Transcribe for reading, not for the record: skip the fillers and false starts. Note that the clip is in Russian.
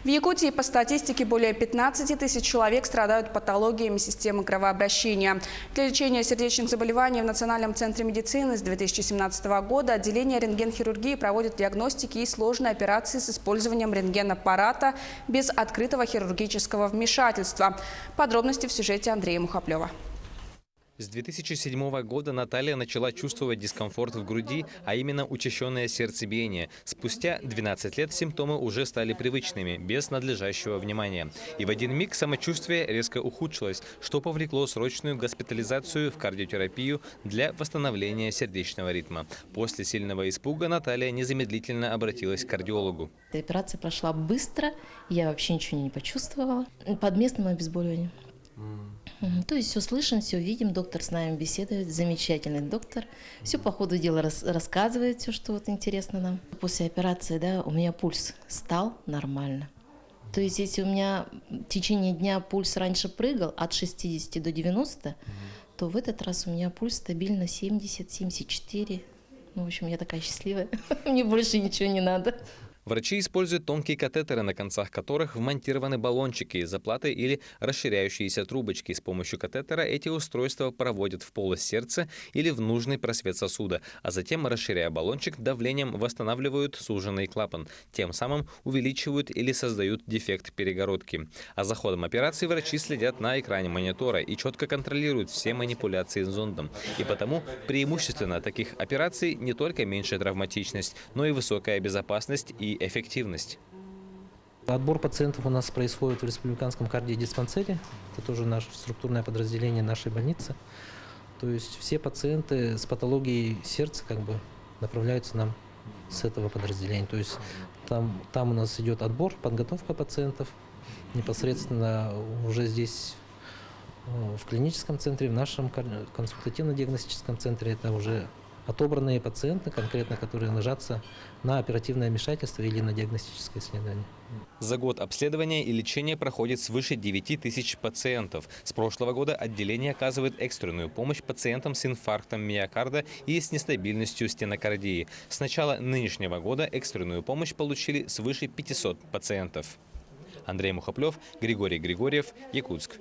В Якутии по статистике более 15 тысяч человек страдают патологиями системы кровообращения. Для лечения сердечных заболеваний в Национальном центре медицины с 2017 года отделение рентгенхирургии проводит диагностики и сложные операции с использованием рентгенаппарата без открытого хирургического вмешательства. Подробности в сюжете Андрея Мухоплева. С 2007 года Наталья начала чувствовать дискомфорт в груди, а именно учащенное сердцебиение. Спустя 12 лет симптомы уже стали привычными, без надлежащего внимания. И в один миг самочувствие резко ухудшилось, что повлекло срочную госпитализацию в кардиотерапию для восстановления сердечного ритма. После сильного испуга Наталья незамедлительно обратилась к кардиологу. Операция прошла быстро, я вообще ничего не почувствовала. Под местным обезболиванием. То есть все слышим, все видим, доктор с нами беседует, замечательный доктор. Все по ходу дела рассказывает, все, что вот интересно нам. После операции, да, у меня пульс стал нормально. То есть если у меня в течение дня пульс раньше прыгал от 60 до 90, то в этот раз у меня пульс стабильно 70, 74. Ну, в общем, я такая счастливая, мне больше ничего не надо. Врачи используют тонкие катетеры, на концах которых вмонтированы баллончики, заплаты или расширяющиеся трубочки. С помощью катетера эти устройства проводят в полость сердца или в нужный просвет сосуда, а затем, расширяя баллончик, давлением восстанавливают суженный клапан. Тем самым увеличивают или создают дефект перегородки. А за ходом операции врачи следят на экране монитора и четко контролируют все манипуляции с зондом. И потому преимущественно таких операций не только меньшая травматичность, но и высокая безопасность и эффективность. Отбор пациентов у нас происходит в республиканском кардиодиспансере. Это тоже наше структурное подразделение нашей больницы. То есть все пациенты с патологией сердца направляются нам с этого подразделения. То есть там у нас идет отбор, подготовка пациентов. Непосредственно уже здесь в клиническом центре, в нашем консультативно-диагностическом центре это уже отобранные пациенты, конкретно которые ложатся на оперативное вмешательство или на диагностическое исследование. За год обследования и лечения проходит свыше 9 тысяч пациентов. С прошлого года отделение оказывает экстренную помощь пациентам с инфарктом миокарда и с нестабильностью стенокардии. С начала нынешнего года экстренную помощь получили свыше 500 пациентов. Андрей Мухоплев, Григорий Григорьев, Якутск.